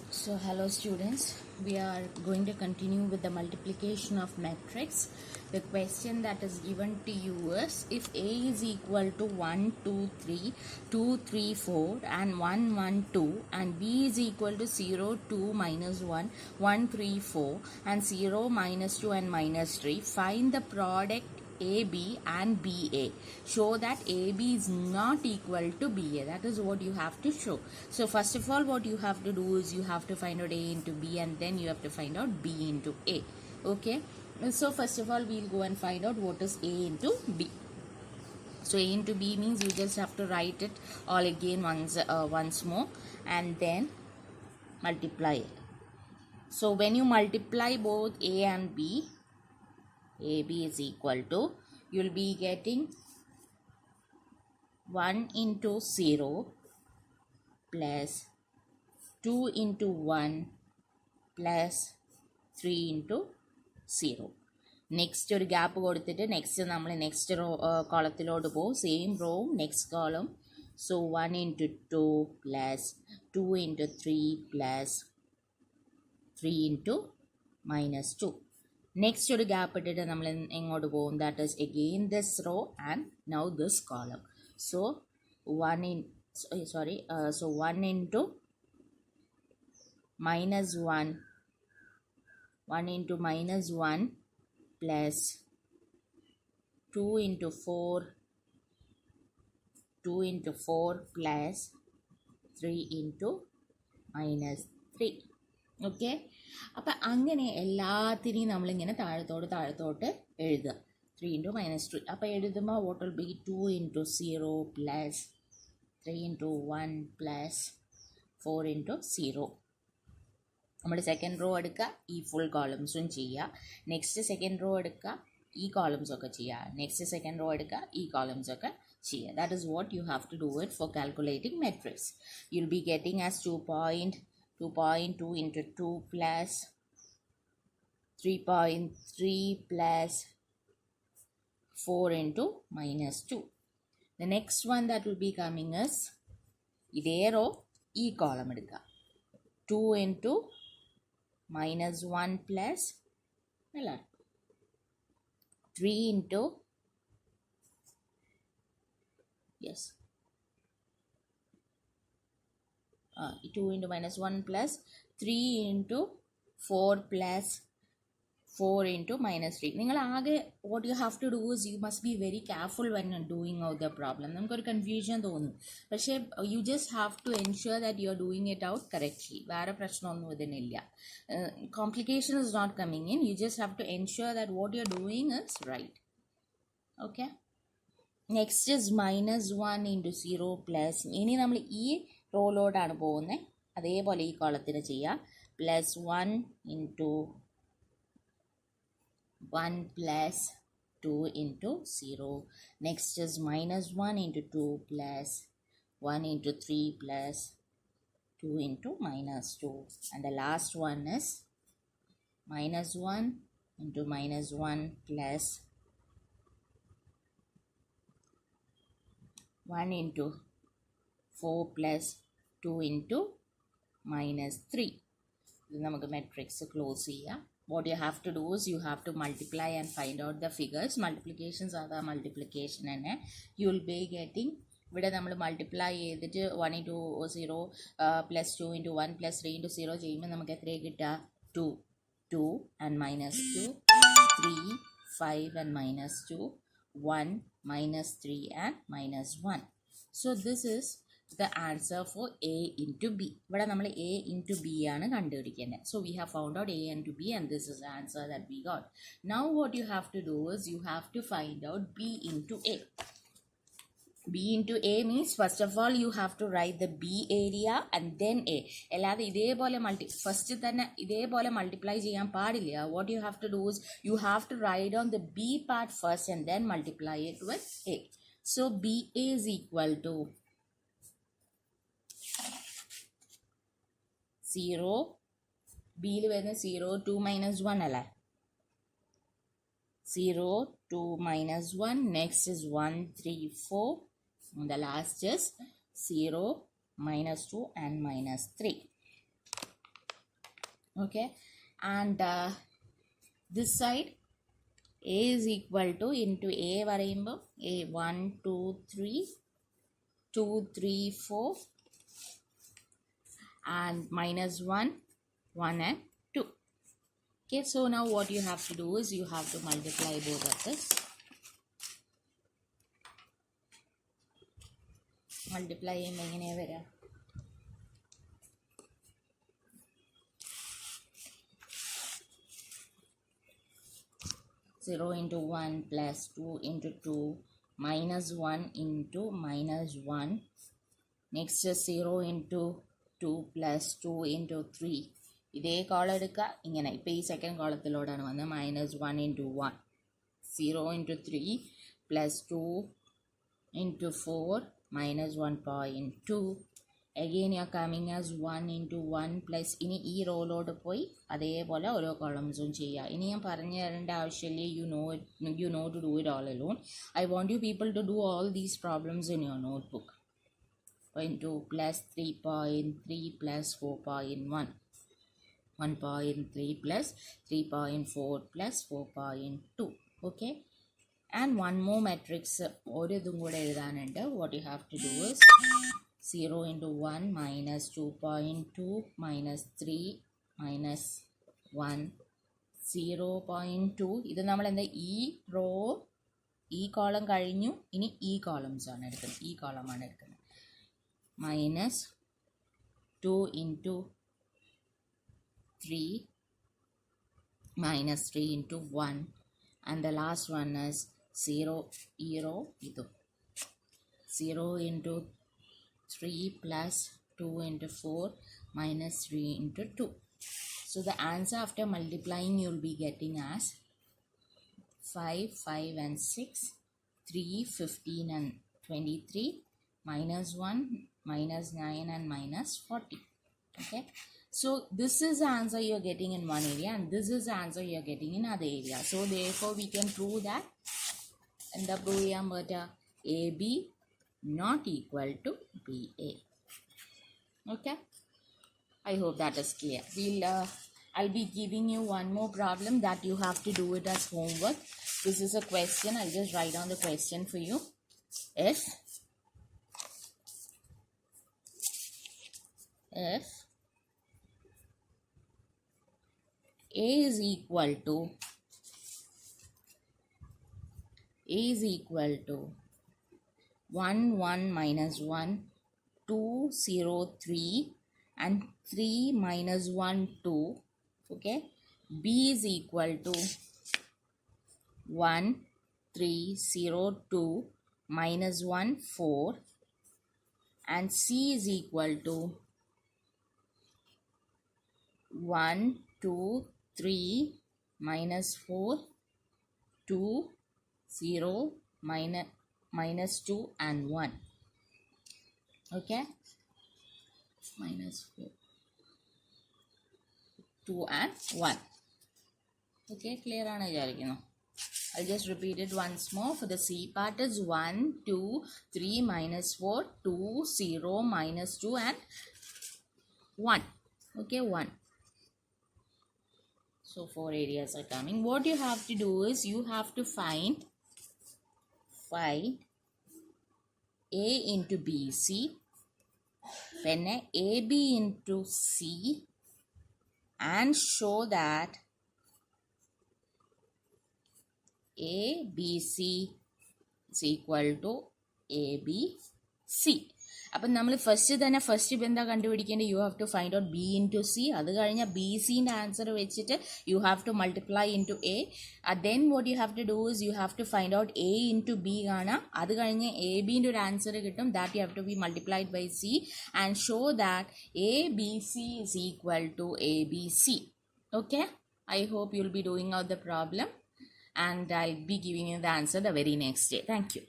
So hello students, we are going to continue with the multiplication of matrix. The question that is given to you is if A is equal to 1, 2, 3, 2, 3, 4 and 1, 1, 2 and B is equal to 0, 2, minus 1, 1, 3, 4 and 0, minus 2 and minus 3, find the product AB and BA. Show that AB is not equal to BA. That is what you have to show. So first of all, what you have to do is you have to find out A into B and then you have to find out B into A. Okay. So first of all, we'll go and find out what is A into B. So A into B means you just have to write it all again once more and then multiply it. So when you multiply both A and B, AB is equal to, you will be getting 1 into 0 plus 2 into 1 plus 3 into 0. Next ഒരു gap കൊടുത്തിട്ട് next row കോളത്തിലോട്ട് പോകും. Same row next column. So 1 into 2 plus 2 into 3 plus 3 into minus 2. Next ഒരു gap ഇട്ടിട്ട് നമ്മൾ എങ്ങോട്ട് പോകും? That is again this row and now this column. So 1 into minus 1 into minus 1 plus 2 into 4 plus 3 into minus 3. Okay, അപ്പം അങ്ങനെ എല്ലാത്തിനെയും നമ്മളിങ്ങനെ താഴത്തോട്ട് എഴുതുക. 3 into minus 3. അപ്പോൾ എഴുതുമ്പോൾ what will be 2 into 0 plus 3 into 1 plus 4 into 0. നമ്മൾ സെക്കൻഡ് റോ എടുക്കുക, ഈ ഫുൾ കോളംസും ചെയ്യുക. നെക്സ്റ്റ് സെക്കൻഡ് റോ എടുക്കുക, ഈ കോളംസൊക്കെ ചെയ്യുക. നെക്സ്റ്റ് സെക്കൻഡ് റോ എടുക്കുക, ഈ കോളംസൊക്കെ ചെയ്യുക. That is what you have to do it for calculating matrix. You will be getting as 2.2 into 2 plus 3.3 plus 4 into minus 2. The next one that will be coming is ഇതേ raw ഈ column എടുക്കുക. 2 into minus 1 plus 3 into 2 into minus 1 plus 3 into 4 plus 4 into minus 3. നിങ്ങൾ ആകെ what you have to do is you must be very careful when doing out the problem. നമുക്കൊരു confusion തോന്നും, പക്ഷേ you just have to ensure that you are doing it out correctly. വേറെ പ്രശ്നമൊന്നും ഇതിനില്ല. Complication is not coming in. You just have to ensure that what you are doing is right. Okay. Next is minus 1 into 0 plus, ഇനി നമ്മൾ ഈ റോയിലോട്ടാണ് പോകുന്നത്. അതേപോലെ ഈ കോളത്തിന് ചെയ്യുക. Plus 1 into 1 plus 2 into 0. Next is minus 1 into 2 plus 1 into 3 plus 2 into minus 2. And the last one is minus 1 into minus 1 plus 1 into 4 plus 2 into minus 3. ഇത് നമുക്ക് matrix close ചെയ്യാം. What you have to do is you have to multiply and find out the figures. Multiplications are the multiplication തന്നെ. You will be getting, ഇവിടെ നമ്മൾ multiply ചെയ്തിട്ട് 1 into 0 plus 2 into 1 plus 3 into 0 ചെയ്യുമ്പോൾ നമുക്ക് എത്രയാണ് കിട്ടുക? 2 and minus 2, 3, 5 and minus 2, 1, minus 3 and minus 1. So this is the answer for A into B. ഇവിടെ നമ്മൾ A into B ആണ് കണ്ടുപിടിക്കേണ്ടത്. So we have found out A into B and this is the answer that we got. Now what you have to do is you have to find out B into A. B into A means first of all you have to write the B area and then A. അല്ലാതെ ഇതേപോലെ first തന്നെ ഇതേപോലെ multiply ചെയ്യാൻ പാടില്ല. What you have to do is you have to write down the B part first and then multiply it with A. So B is equal to 0, ബിയിൽ വരുന്ന 0, 2 minus 1 അല്ലേ? 0, 2 minus 1. Next is 1, 3, 4. And the last is 0, minus 2 and minus 3. Okay, and this side a is equal to into a പറയുമ്പോൾ a 1 2 3 2 3 4 and minus 1 1 and 2. Okay, so now what you have to do is you have to multiply both of this. Multiply ചെയ്യുമ്പോൾ എങ്ങനെയാണ് വരിക? 0 into 1 plus 2 into 2 minus 1 into minus 1. Next is 0 into 2 plus 2 into 3. ഇതേ column എടുക്കുക ഇങ്ങനെ. ഇപ്പോൾ ഈ second കോളത്തിലോടാണ് വന്നത്. minus 1 into 1. 0 into 3 plus 2 into 4 minus 1.2. Again you are coming as 1 into 1 plus ഇനി ഈ റോയിലോട്ട് പോയി അതേപോലെ ഓരോ കോളംസും ചെയ്യുക. ഇനി ഞാൻ പറഞ്ഞു തരേണ്ട ആവശ്യമില്ല. you know to do it all alone. I want you people to do all these problems in your notebook. 0.2 plus 3.3 plus 4.1. 1.3 plus 3.4 plus 4.2. Okay, and one more matrix ഒരു ഇതും കൂടെ എഴുതാനുണ്ട്. What you have to do is 0 into 1 minus 2.2 minus 3 minus 1 0.2. ഇത് നമ്മൾ എന്താ ഈ raw ഈ column കഴിഞ്ഞു. ഇനി ഈ കോളംസ് ആണ് എടുക്കുന്നത്. ഈ കോളമാണ് എടുക്കുന്നത്. Minus 2 into 3 minus 3 into 1 and the last one is 0 ಇದು 0 into 3 plus 2 into 4 minus 3 into 2. So the answer after multiplying you will be getting as 5, 5 and 6, 3, 15 and 23, minus 1, minus 9 and minus 40. Okay, so this is the answer you are getting in one area and this is the answer you are getting in other area. So therefore we can prove that എന്താ prove ചെയ്യാൻ പറ്റുക? AB not equal to BA. Okay, I hope that is clear. I'll be giving you one more problem that you have to do it as homework. This is a question. I'll just write down the question for you. If A is equal to 1 1 minus 1 2 0 3 and 3 minus 1 2. Okay, B is equal to 1 3 0 2 minus 1 4 and C is equal to 1 2 3 minus 4 2 0 minus 2 and 1. Okay, minus 4 2 and 1. Okay, clear ആണ് വിചാരിക്കുന്നു. I'll just repeat it once more. For the C part is 1 2 3 minus 4 2 0 minus 2 and 1. Okay, 1. So 4 areas are coming. What you have to do is you have to find A into BC, then AB into C and show that ABC is equal to ABC. അപ്പം നമ്മൾ first ഇപ്പം എന്താ കണ്ടുപിടിക്കേണ്ടത്? You have to find out B into C. അത് കഴിഞ്ഞാൽ B സിൻ്റെ answer വെച്ചിട്ട് you have to multiply into A. Then what you have to do is you have to find out A into B കാണാം. അത് കഴിഞ്ഞ് A ബിൻ്റെ ഒരു answer കിട്ടും. That you have to be multiplied by C and show that A B C is equal to A B C. Okay, I hope you will be doing out the problem and I'll be giving you the answer the very next day. Thank you.